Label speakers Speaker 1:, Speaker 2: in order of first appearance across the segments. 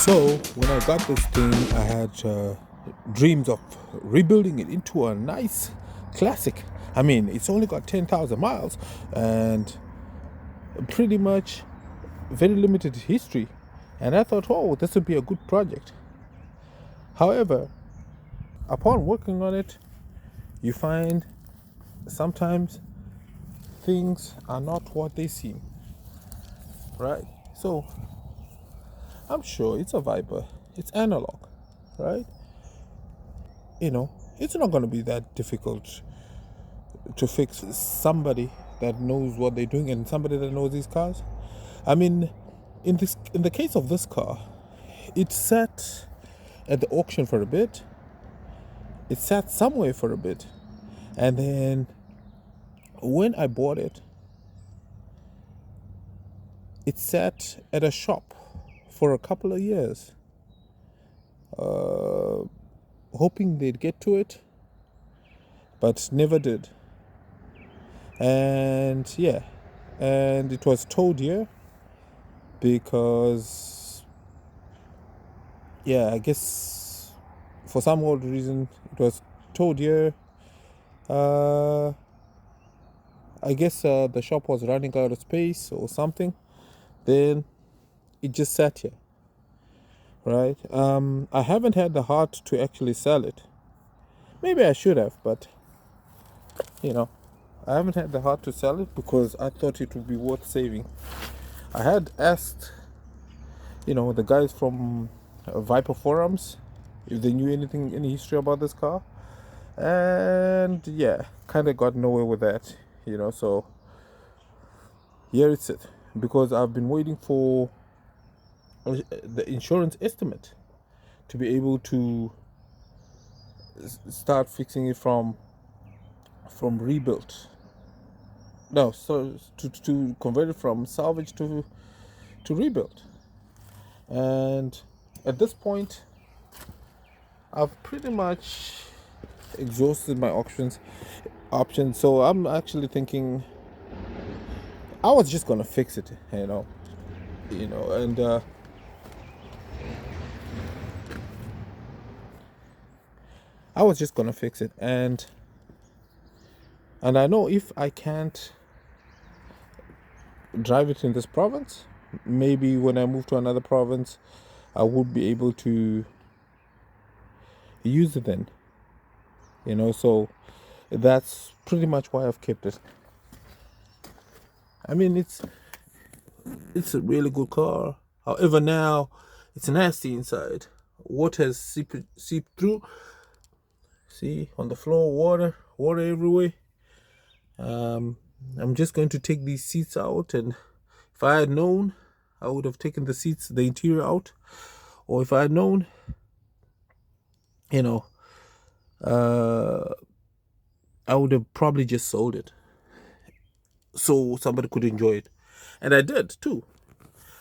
Speaker 1: So when I got this thing, I had dreams of rebuilding it into a nice classic. I mean, it's only got 10,000 miles and pretty much very limited history. And I thought, oh, this would be a good project. However, upon working on it, you find sometimes things are not what they seem, right? So I'm sure it's a Viper, it's analog, right? You know, it's not going to be that difficult to fix. Somebody that knows what they're doing and somebody that knows these cars. I mean, in the case of this car, it sat at the auction for a bit. It sat somewhere for a bit, and then when I bought it, it sat at a shop for a couple of years, hoping they'd get to it, but never did. And yeah, and it was towed here because, yeah, I guess for some odd reason it was towed here. I guess the shop was running out of space or something. Then it just sat here, right? I haven't had the heart to actually sell it. Maybe I should have, but you know, I haven't had the heart to sell it because I thought it would be worth saving. I had asked, the guys from Viper forums if they knew any history about this car, and yeah, kind of got nowhere with that, so here it's it. Because I've been waiting for the insurance estimate to be able to start fixing it from rebuilt. No, so to convert it from salvage to rebuild. And at this point, I've pretty much exhausted my options. So I'm actually thinking I was just gonna fix it, and I was just gonna fix it, and I know if I can't drive it in this province, maybe when I move to another province, I would be able to use it then. So that's pretty much why I've kept it. I mean, it's a really good car. However, now it's nasty inside. Water has seeped through. See, on the floor, water everywhere. I'm just going to take these seats out, and if I had known, I would have taken the interior out. Or if I had known, I would have probably just sold it so somebody could enjoy it, and I did too.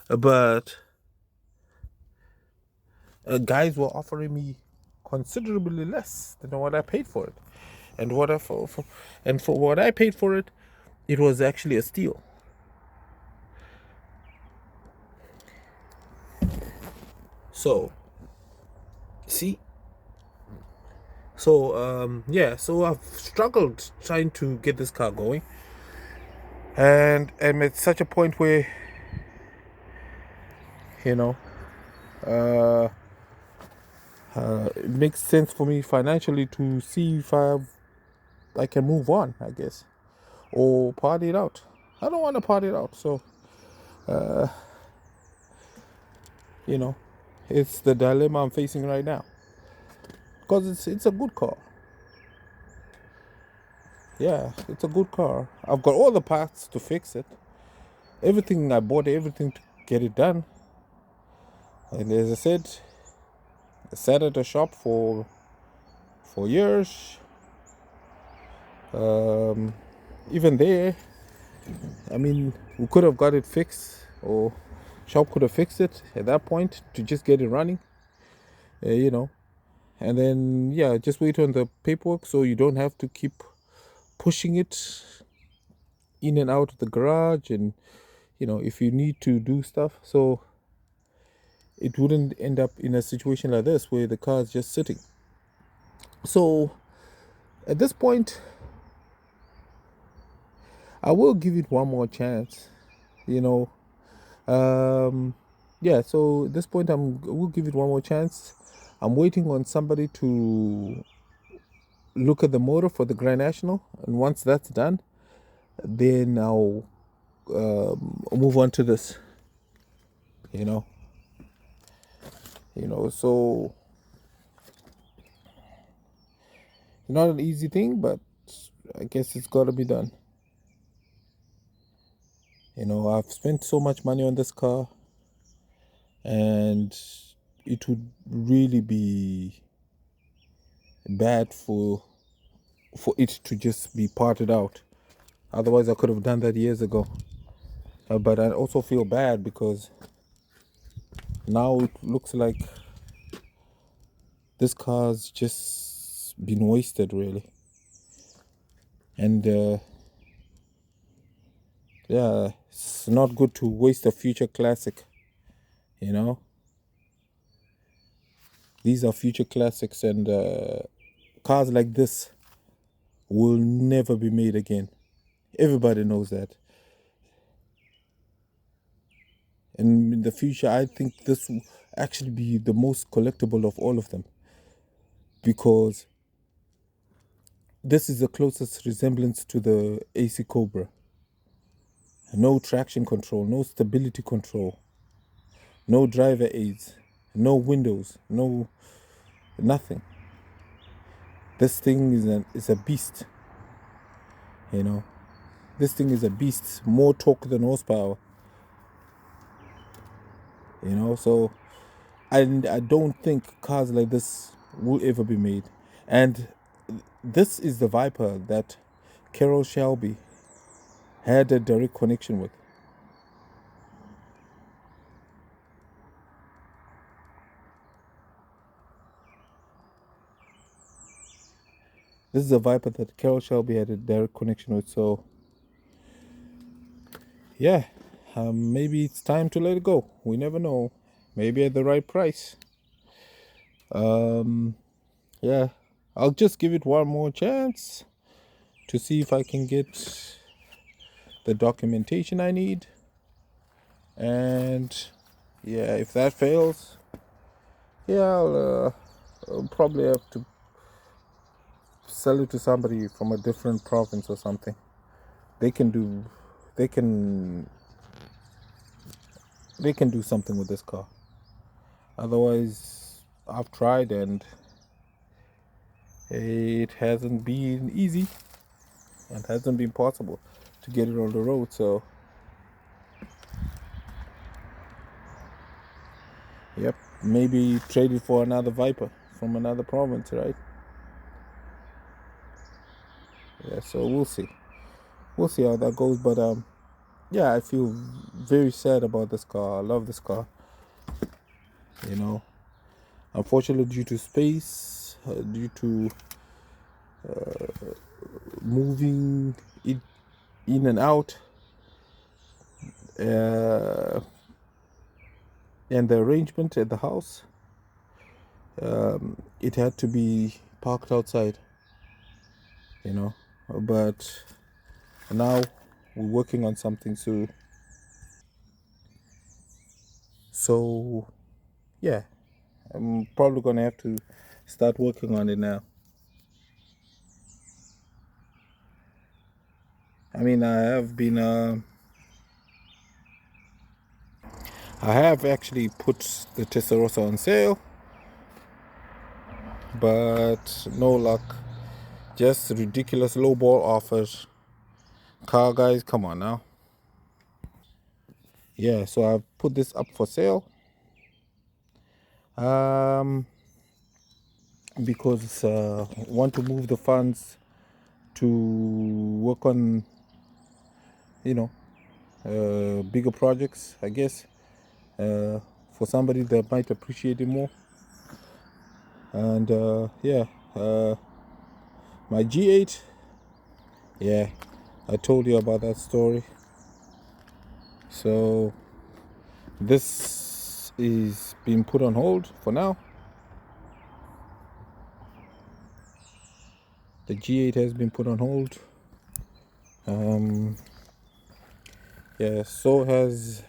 Speaker 1: But guys were offering me considerably less than what I paid for it, and for what I paid for it, it was actually a steal. So, see, yeah, so I've struggled trying to get this car going, and I'm at such a point where, you know, uh, it makes sense for me financially to see if I can move on, I guess, or party it out. I don't want to party it out, so you know, it's the dilemma I'm facing right now. Because it's a good car. Yeah, it's a good car. I've got all the parts to fix it. Everything I bought, everything to get it done. And as I said, I sat at a shop for years. Even there, I mean, we could have got it fixed, or shop could have fixed it at that point to just get it running. You know, and then yeah, just wait on the paperwork so you don't have to keep pushing it in and out of the garage, and you know, if you need to do stuff, so it wouldn't end up in a situation like this where the car is just sitting. So at this point, I will give it one more chance, you know. Yeah, so at this point, we'll give it one more chance. I'm waiting on somebody to look at the motor for the Grand National, and once that's done, then I'll move on to this. You know, so not an easy thing, but I guess it's got to be done. You know, I've spent so much money on this car, and it would really be bad for it to just be parted out. Otherwise, I could have done that years ago. But I also feel bad because now it looks like this car's just been wasted, really. And yeah, it's not good to waste a future classic, you know. These are future classics, and cars like this will never be made again. Everybody knows that. And in the future, I think this will actually be the most collectible of all of them, because this is the closest resemblance to the AC Cobra. No traction control, no stability control, no driver aids, no windows, no nothing. This thing is a beast, you know. This thing is a beast, more torque than horsepower, you know. So I don't think cars like this will ever be made. And this is the Viper that Carroll Shelby had a direct connection with. This is a Viper that Carroll Shelby had a direct connection with. So yeah, maybe it's time to let it go. We never know. Maybe at the right price. Yeah, I'll just give it one more chance to see if I can get the documentation I need. And yeah, if that fails, yeah, I'll probably have to sell it to somebody from a different province or something. They can do something with this car. Otherwise, I've tried and it hasn't been easy and hasn't been possible to get it on the road. So yep, maybe trade it for another Viper from another province, right? Yeah, so we'll see how that goes. But yeah, I feel very sad about this car. I love this car, you know. Unfortunately, due to space, due to moving it in and out, uh, and the arrangement at the house, it had to be parked outside, you know. But now we're working on something soon. So yeah, I'm probably gonna have to start working on it now. I mean, I have actually put the Testarossa on sale, but no luck. Just ridiculous lowball offers. Car guys, come on now. Yeah, so I've put this up for sale. Um, because want to move the funds to work on, you know, bigger projects, I guess, for somebody that might appreciate it more. And yeah, my G8, yeah, I told you about that story. So this is being put on hold for now. The G8 has been put on hold. Yeah, so has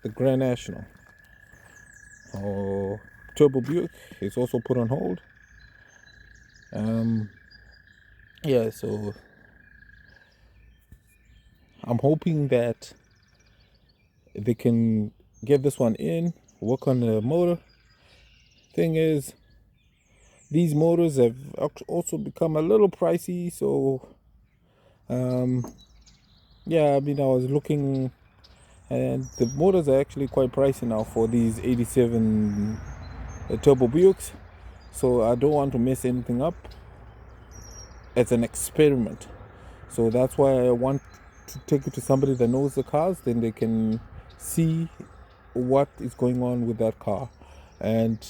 Speaker 1: the Grand National. Oh, Turbo Buick is also put on hold. Yeah, so I'm hoping that they can get this one in, work on the motor. Thing is, these motors have also become a little pricey, so yeah, I mean, I was looking, and the motors are actually quite pricey now for these 87 Turbo Buicks, so I don't want to mess anything up as an experiment. So that's why I want to take it to somebody that knows the cars, then they can see what is going on with that car, and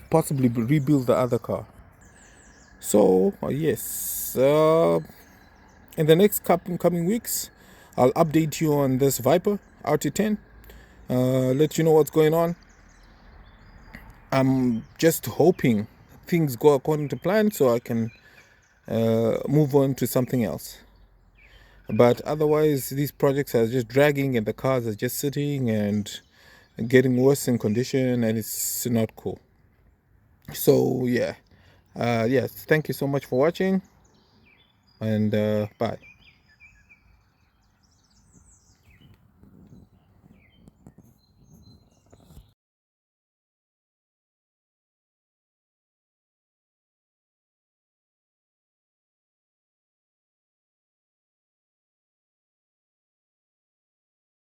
Speaker 1: possibly rebuild the other car. So yes, in the next coming weeks, I'll update you on this Viper RT10. Let you know what's going on. I'm just hoping things go according to plan so I can move on to something else. But otherwise, these projects are just dragging and the cars are just sitting and getting worse in condition, and it's not cool. So yeah, yes, thank you so much for watching, and bye.